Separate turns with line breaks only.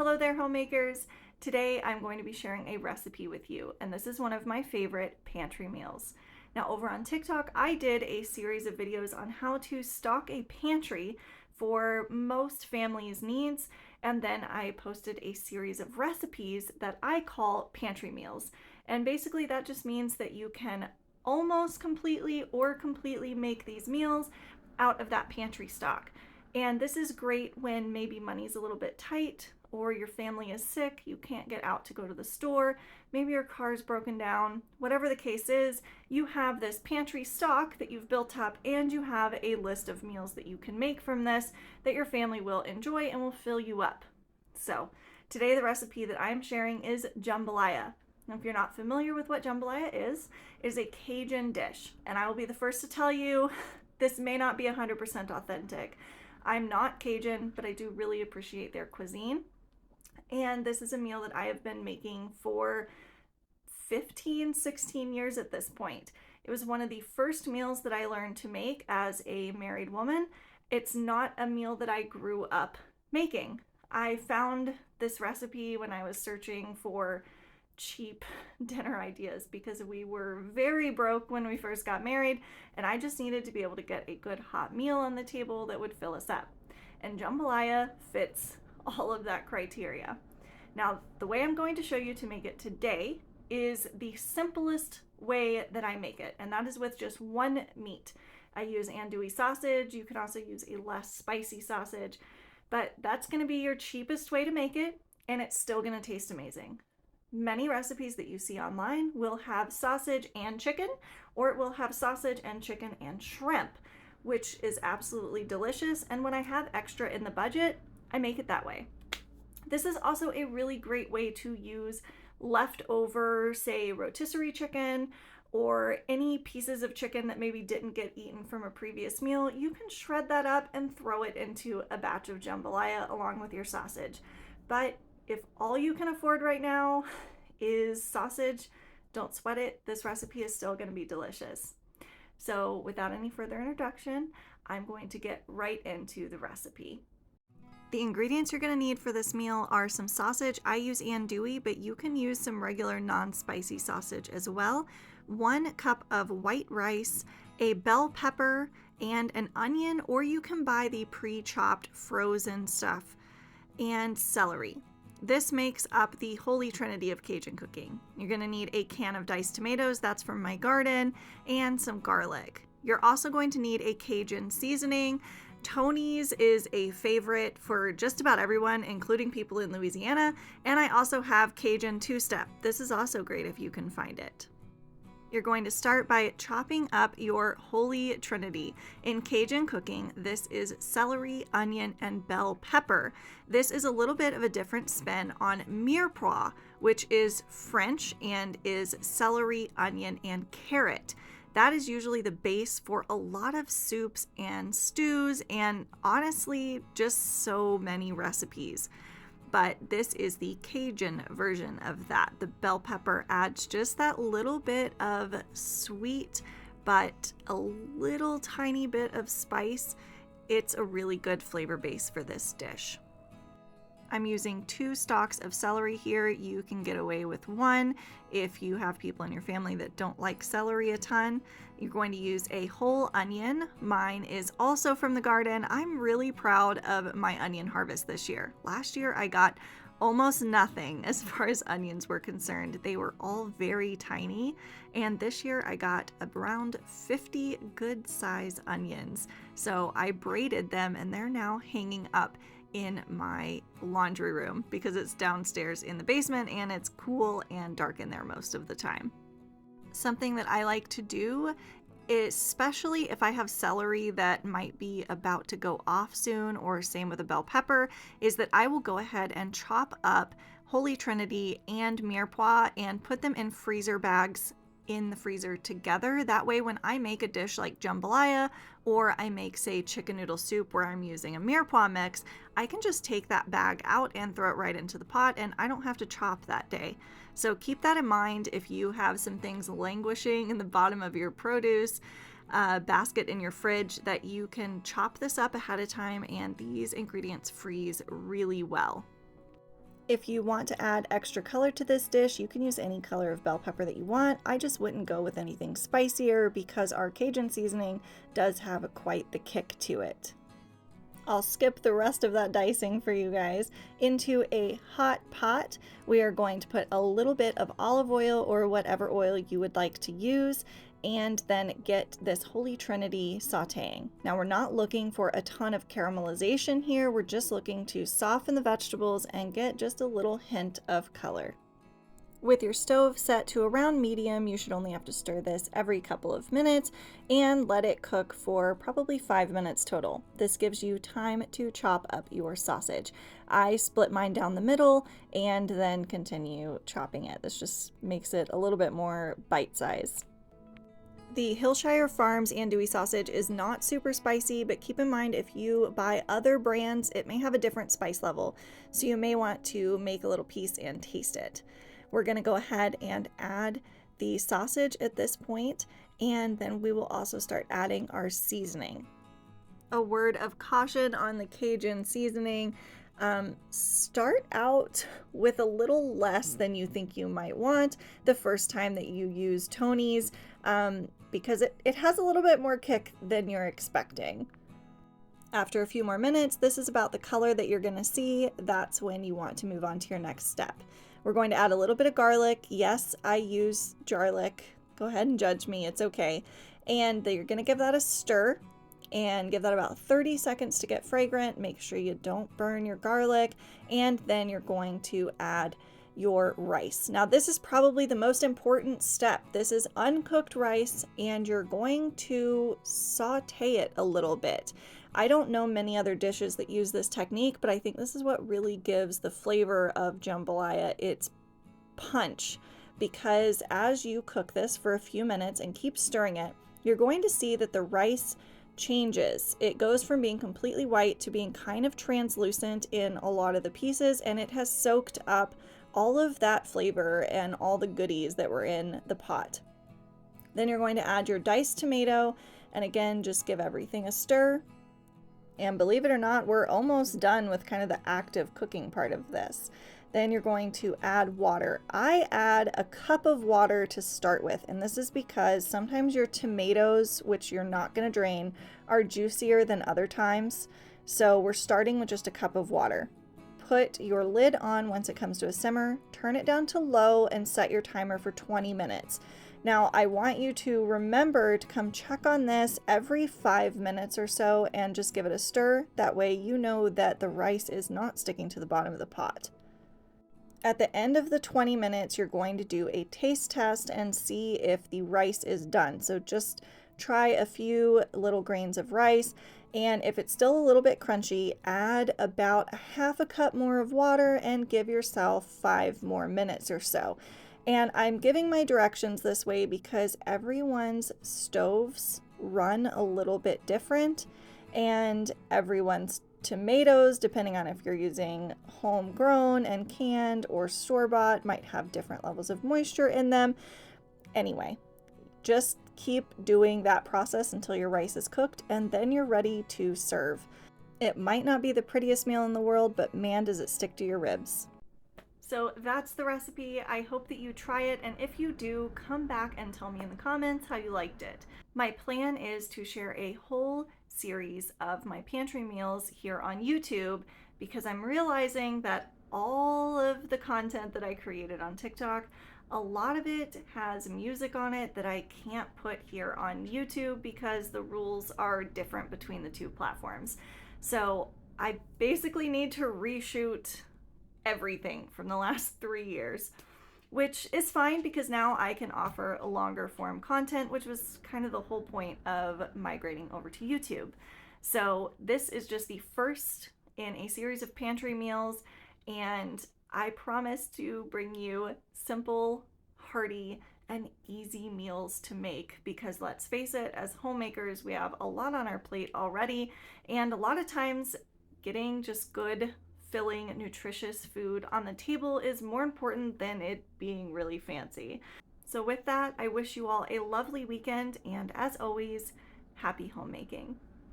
Hello there, homemakers. Today I'm going to be sharing a recipe with you, and this is one of my favorite pantry meals. Now, over on TikTok, I did a series of videos on how to stock a pantry for most families' needs, and then I posted a series of recipes that I call pantry meals. And basically that just means that you can almost completely or completely make these meals out of that pantry stock. And this is great when maybe money's a little bit tight or your family is sick, you can't get out to go to the store, maybe your car's broken down. Whatever the case is, you have this pantry stock that you've built up and you have a list of meals that you can make from this that your family will enjoy and will fill you up. So today the recipe that I'm sharing is jambalaya. Now, if you're not familiar with what jambalaya is, it is a Cajun dish, and I will be the first to tell you this may not be 100% authentic. I'm not Cajun, but I do really appreciate their cuisine. And this is a meal that I have been making for 15, 16 years at this point. It was one of the first meals that I learned to make as a married woman. It's not a meal that I grew up making. I found this recipe when I was searching for cheap dinner ideas because we were very broke when we first got married, and I just needed to be able to get a good hot meal on the table that would fill us up. And jambalaya fits all of that criteria. Now, the way I'm going to show you to make it today is the simplest way that I make it, and that is with just one meat. I use andouille sausage. You can also use a less spicy sausage, but that's going to be your cheapest way to make it, and it's still going to taste amazing. Many recipes that you see online will have sausage and chicken, or it will have sausage and chicken and shrimp, which is absolutely delicious. And when I have extra in the budget, I make it that way. This is also a really great way to use leftover, say, rotisserie chicken or any pieces of chicken that maybe didn't get eaten from a previous meal. You can shred that up and throw it into a batch of jambalaya along with your sausage. But if all you can afford right now is sausage, don't sweat it. This recipe is still going to be delicious. So without any further introduction, I'm going to get right into the recipe. The ingredients you're going to need for this meal are some sausage. I use andouille, but you can use some regular non-spicy sausage as well. 1 cup of white rice, a bell pepper, and an onion, or you can buy the pre-chopped frozen stuff, and celery. This makes up the holy trinity of Cajun cooking. You're going to need a can of diced tomatoes, that's from my garden, and some garlic. You're also going to need a Cajun seasoning. Tony's is a favorite for just about everyone, including people in Louisiana, and I also have Cajun two-step. This is also great if you can find it. You're going to start by chopping up your holy trinity. In Cajun cooking, this is celery, onion, and bell pepper. This is a little bit of a different spin on mirepoix, which is French and is celery, onion, and carrot. That is usually the base for a lot of soups and stews, and honestly, just so many recipes. But this is the Cajun version of that. The bell pepper adds just that little bit of sweet, but a little tiny bit of spice. It's a really good flavor base for this dish. I'm using 2 stalks of celery here. You can get away with 1 if you have people in your family that don't like celery a ton. You're going to use a whole onion. Mine is also from the garden. I'm really proud of my onion harvest this year. Last year I got almost nothing as far as onions were concerned. They were all very tiny, and this year I got around 50 good size onions. So I braided them and they're now hanging up in my laundry room because it's downstairs in the basement and it's cool and dark in there most of the time. Something that I like to do, especially if I have celery that might be about to go off soon, or same with a bell pepper, is that I will go ahead and chop up holy trinity and mirepoix and put them in freezer bags in the freezer together. That way when I make a dish like jambalaya, or I make, say, chicken noodle soup where I'm using a mirepoix mix, I can just take that bag out and throw it right into the pot, and I don't have to chop that day. So keep that in mind if you have some things languishing in the bottom of your produce basket in your fridge, that you can chop this up ahead of time and these ingredients freeze really well. If you want to add extra color to this dish, you can use any color of bell pepper that you want. I just wouldn't go with anything spicier because our Cajun seasoning does have quite the kick to it. I'll skip the rest of that dicing for you guys. Into a hot pot, we are going to put a little bit of olive oil or whatever oil you would like to use, and then get this holy trinity sauteing. Now we're not looking for a ton of caramelization here, we're just looking to soften the vegetables and get just a little hint of color. With your stove set to around medium, you should only have to stir this every couple of minutes and let it cook for probably 5 minutes total. This gives you time to chop up your sausage. I split mine down the middle and then continue chopping it. This just makes it a little bit more bite size. The Hillshire Farms andouille sausage is not super spicy, but keep in mind if you buy other brands, it may have a different spice level. So you may want to make a little piece and taste it. We're going to go ahead and add the sausage at this point, and then we will also start adding our seasoning. A word of caution on the Cajun seasoning. Start out with a little less than you think you might want the first time that you use Tony's, because it has a little bit more kick than you're expecting. After a few more minutes, this is about the color that you're going to see. That's when you want to move on to your next step. We're going to add a little bit of garlic. Yes, I use garlic. Go ahead and judge me, it's okay. And you're going to give that a stir and give that about 30 seconds to get fragrant. Make sure you don't burn your garlic. And then you're going to add your rice. Now this is probably the most important step. This is uncooked rice and you're going to saute it a little bit. I don't know many other dishes that use this technique, but I think this is what really gives the flavor of jambalaya its punch, because as you cook this for a few minutes and keep stirring it, you're going to see that the rice changes. It goes from being completely white to being kind of translucent in a lot of the pieces, and it has soaked up all of that flavor and all the goodies that were in the pot. Then you're going to add your diced tomato, and again, just give everything a stir. And believe it or not, we're almost done with kind of the active cooking part of this. Then you're going to add water. I add a cup of water to start with, and this is because sometimes your tomatoes, which you're not going to drain, are juicier than other times. So we're starting with just a cup of water. Put your lid on once it comes to a simmer, turn it down to low, and set your timer for 20 minutes. Now, I want you to remember to come check on this every 5 minutes or so and just give it a stir. That way you know that the rice is not sticking to the bottom of the pot. At the end of the 20 minutes, you're going to do a taste test and see if the rice is done. So just try a few little grains of rice, and if it's still a little bit crunchy, add about a half a cup more of water and give yourself 5 more minutes or so. And I'm giving my directions this way because everyone's stoves run a little bit different, and everyone's tomatoes, depending on if you're using homegrown and canned or store-bought, might have different levels of moisture in them. Anyway, just keep doing that process until your rice is cooked, and then you're ready to serve. It might not be the prettiest meal in the world, but man, does it stick to your ribs. So that's the recipe. I hope that you try it, and if you do, come back and tell me in the comments how you liked it. My plan is to share a whole series of my pantry meals here on YouTube, because I'm realizing that all of the content that I created on TikTok, a lot of it has music on it that I can't put here on YouTube because the rules are different between the two platforms. So I basically need to reshoot everything from the last 3 years, which is fine because now I can offer a longer form content, which was kind of the whole point of migrating over to YouTube. So this is just the first in a series of pantry meals, and I promise to bring you simple, hearty, and easy meals to make, because let's face it, as homemakers, we have a lot on our plate already, and a lot of times getting just good, filling, nutritious food on the table is more important than it being really fancy. So with that, I wish you all a lovely weekend, and as always, happy homemaking.